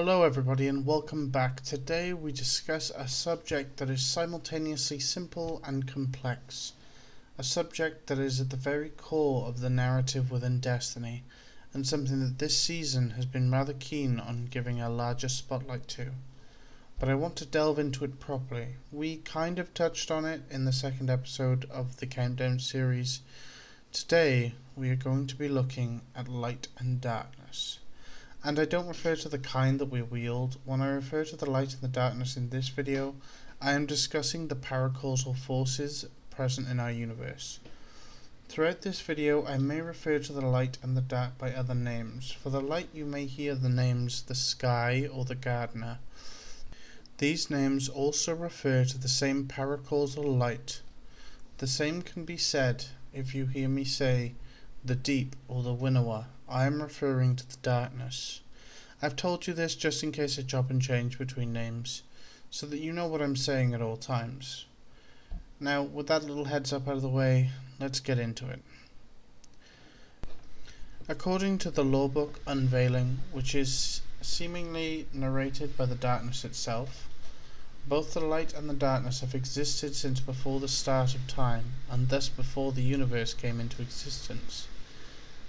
Hello everybody and welcome back. Today we discuss a subject that is simultaneously simple and complex. A subject that is at the very core of the narrative within Destiny, and something that this season has been rather keen on giving a larger spotlight to. But I want to delve into it properly. We kind of touched on it in the second episode of the Countdown series. Today we are going to be looking at light and darkness. And I don't refer to the kind that we wield. When I refer to the light and the darkness in this video, I am discussing the paracausal forces present in our universe. Throughout this video, I may refer to the light and the dark by other names. For the light, you may hear the names the Sky or the Gardener. These names also refer to the same paracausal light. The same can be said if you hear me say the Deep or the Winnower. I am referring to the darkness. I've told you this just in case I chop and change between names, so that you know what I'm saying at all times. Now, with that little heads up out of the way, let's get into it. According to the lorebook Unveiling, which is seemingly narrated by the darkness itself, both the light and the darkness have existed since before the start of time, and thus before the universe came into existence.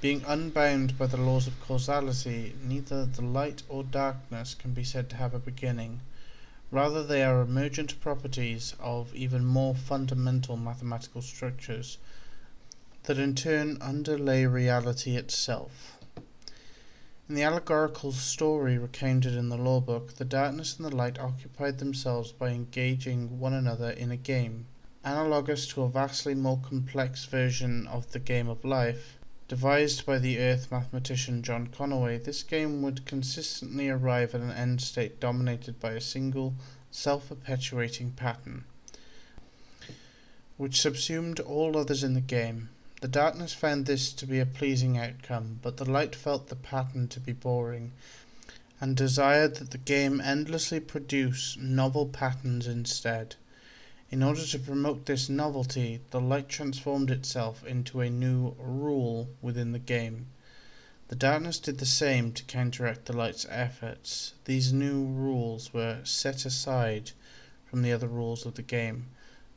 Being unbound by the laws of causality, neither the light or darkness can be said to have a beginning. Rather, they are emergent properties of even more fundamental mathematical structures that in turn underlay reality itself. In the allegorical story recounted in the lorebook, the darkness and the light occupied themselves by engaging one another in a game. Analogous to a vastly more complex version of the game of life, devised by the Earth mathematician John Conaway, this game would consistently arrive at an end state dominated by a single, self-perpetuating pattern, which subsumed all others in the game. The darkness found this to be a pleasing outcome, but the light felt the pattern to be boring, and desired that the game endlessly produce novel patterns instead. In order to promote this novelty, the light transformed itself into a new rule within the game. The darkness did the same to counteract the light's efforts. These new rules were set aside from the other rules of the game,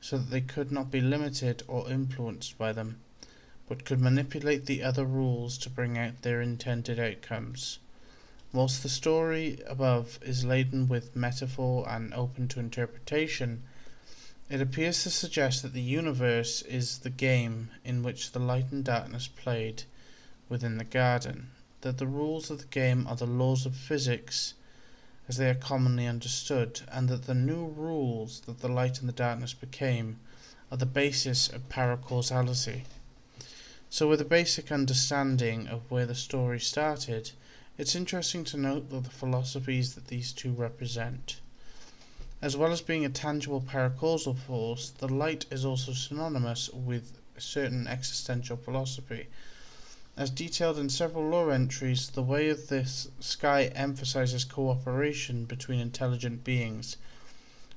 so that they could not be limited or influenced by them, but could manipulate the other rules to bring out their intended outcomes. Whilst the story above is laden with metaphor and open to interpretation, it appears to suggest that the universe is the game in which the light and darkness played within the garden, that the rules of the game are the laws of physics as they are commonly understood, and that the new rules that the light and the darkness became are the basis of paracausality. So with a basic understanding of where the story started, it's interesting to note that the philosophies that these two represent. As well as being a tangible paracausal force, the light is also synonymous with a certain existential philosophy. As detailed in several lore entries, the way of this sky emphasizes cooperation between intelligent beings,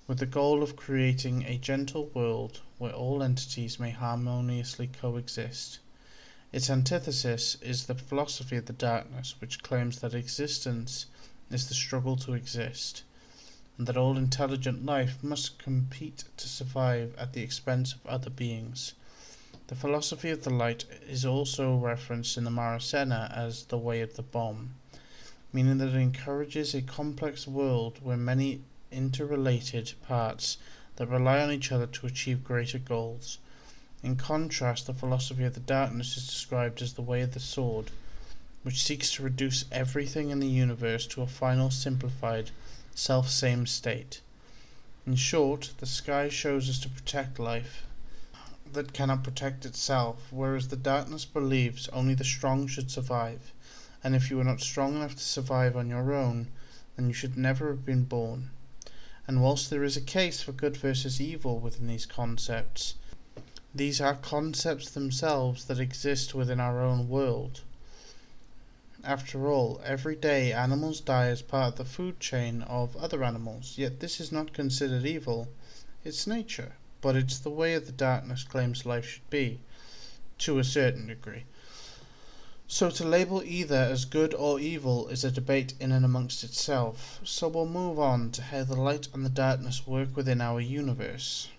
with the goal of creating a gentle world where all entities may harmoniously coexist. Its antithesis is the philosophy of the darkness, which claims that existence is the struggle to exist, and that all intelligent life must compete to survive at the expense of other beings. The philosophy of the light is also referenced in the Maracena as the way of the bomb, meaning that it encourages a complex world where many interrelated parts that rely on each other to achieve greater goals. In contrast, the philosophy of the darkness is described as the way of the sword, which seeks to reduce everything in the universe to a final simplified self-same state. In short, the sky shows us to protect life that cannot protect itself, whereas the darkness believes only the strong should survive, and if you are not strong enough to survive on your own, then you should never have been born. And whilst there is a case for good versus evil within these concepts, these are concepts themselves that exist within our own world. After all, every day animals die as part of the food chain of other animals, yet this is not considered evil. It's nature, but it's the way of the darkness claims life should be, to a certain degree. So to label either as good or evil is a debate in and amongst itself, so we'll move on to how the light and the darkness work within our universe.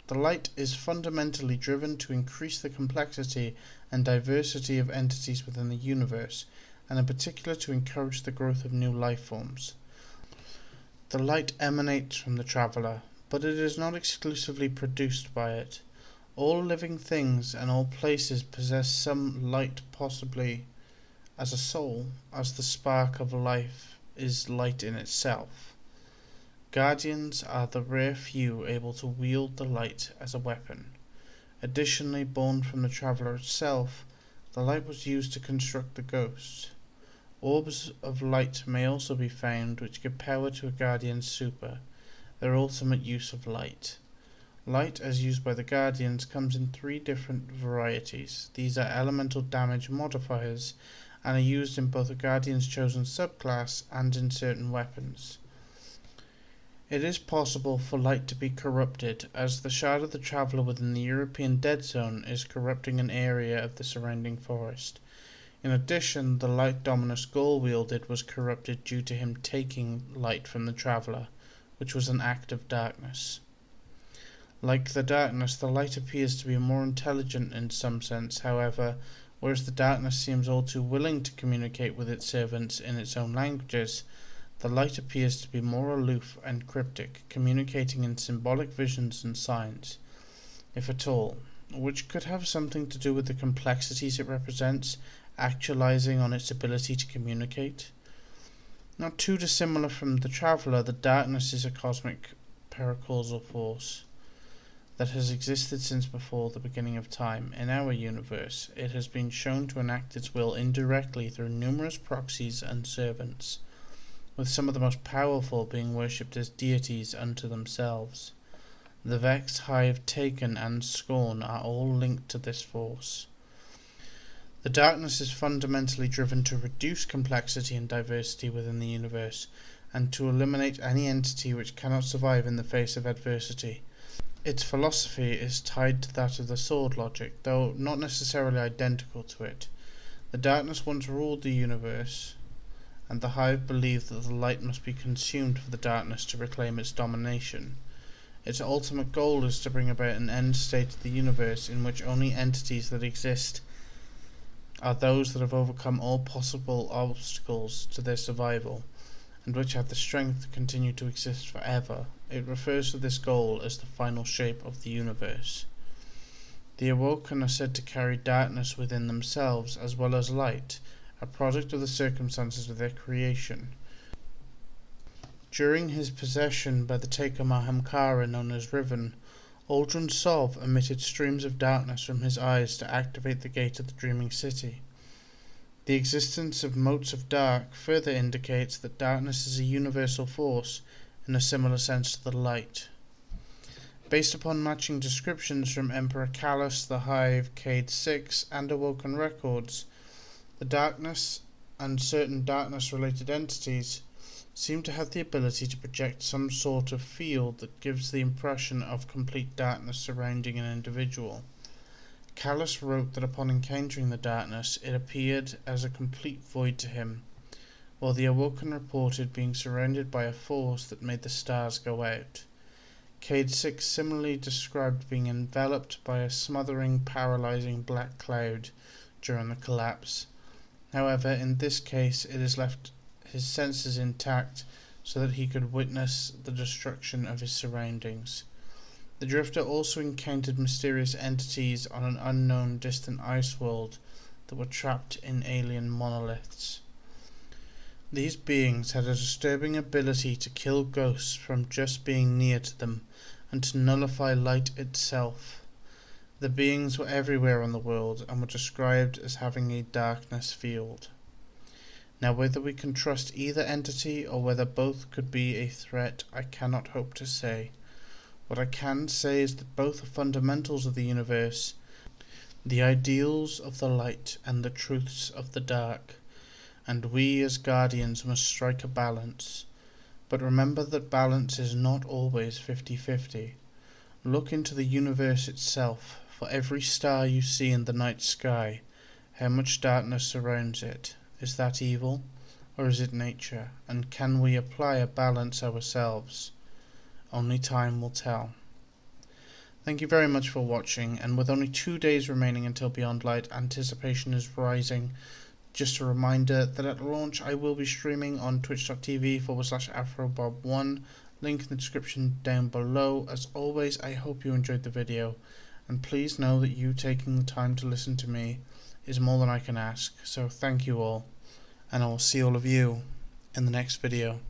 The light is fundamentally driven to increase the complexity and diversity of entities within the universe, and in particular to encourage the growth of new life forms. The light emanates from the traveller, but it is not exclusively produced by it. All living things and all places possess some light, possibly as a soul, as the spark of life is light in itself. Guardians are the rare few able to wield the light as a weapon. Additionally, born from the traveller itself, the light was used to construct the ghosts. Orbs of light may also be found which give power to a Guardian's super, their ultimate use of light. Light, as used by the Guardians, comes in 3 different varieties. These are elemental damage modifiers and are used in both a Guardian's chosen subclass and in certain weapons. It is possible for light to be corrupted, as the shard of the Traveller within the European Dead Zone is corrupting an area of the surrounding forest. In addition, the light Dominus Gaul wielded was corrupted due to him taking light from the Traveller, which was an act of darkness. Like the darkness, the light appears to be more intelligent in some sense, however, whereas the darkness seems all too willing to communicate with its servants in its own languages, the light appears to be more aloof and cryptic, communicating in symbolic visions and signs, if at all, which could have something to do with the complexities it represents, actualizing on its ability to communicate. Not too dissimilar from the Traveller, the darkness is a cosmic paracausal force that has existed since before the beginning of time. In our universe, it has been shown to enact its will indirectly through numerous proxies and servants, with some of the most powerful being worshipped as deities unto themselves. The Vex, Hive, Taken, and Scorn are all linked to this force. The darkness is fundamentally driven to reduce complexity and diversity within the universe, and to eliminate any entity which cannot survive in the face of adversity. Its philosophy is tied to that of the sword logic, though not necessarily identical to it. The darkness once ruled the universe, and the Hive believed that the light must be consumed for the darkness to reclaim its domination. Its ultimate goal is to bring about an end state of the universe in which only entities that exist are those that have overcome all possible obstacles to their survival, and which have the strength to continue to exist forever. It refers to this goal as the final shape of the universe. The Awoken are said to carry darkness within themselves as well as light, a product of the circumstances of their creation. During his possession by the Taker Mahamkara known as Riven, Uldren Sov emitted streams of darkness from his eyes to activate the gate of the Dreaming City. The existence of motes of dark further indicates that darkness is a universal force in a similar sense to the light. Based upon matching descriptions from Emperor Callus, the Hive, Cade 6, and Awoken records, the darkness and certain darkness-related entities seem to have the ability to project some sort of field that gives the impression of complete darkness surrounding an individual. Callus wrote that upon encountering the darkness, it appeared as a complete void to him, while the Awoken reported being surrounded by a force that made the stars go out. Cade 6 similarly described being enveloped by a smothering, paralyzing black cloud during the collapse. However, in this case, it has left his senses intact so that he could witness the destruction of his surroundings. The Drifter also encountered mysterious entities on an unknown distant ice world that were trapped in alien monoliths. These beings had a disturbing ability to kill ghosts from just being near to them and to nullify light itself. The beings were everywhere on the world and were described as having a darkness field. Now, whether we can trust either entity or whether both could be a threat, I cannot hope to say. What I can say is that both are fundamentals of the universe, the ideals of the light and the truths of the dark, and we as guardians must strike a balance. But remember that balance is not always 50-50. Look into the universe itself. For every star you see in the night sky, How much darkness surrounds it? Is that evil, or is it nature? And can we apply a balance ourselves? Only time will tell. Thank you very much for watching, and with only 2 days remaining until Beyond Light, anticipation is rising. Just a reminder that at launch I will be streaming on twitch.tv/AfroBob1, link in the description down below. As always, I hope you enjoyed the video, and please know that you taking the time to listen to me is more than I can ask, so thank you all, and I will see all of you in the next video.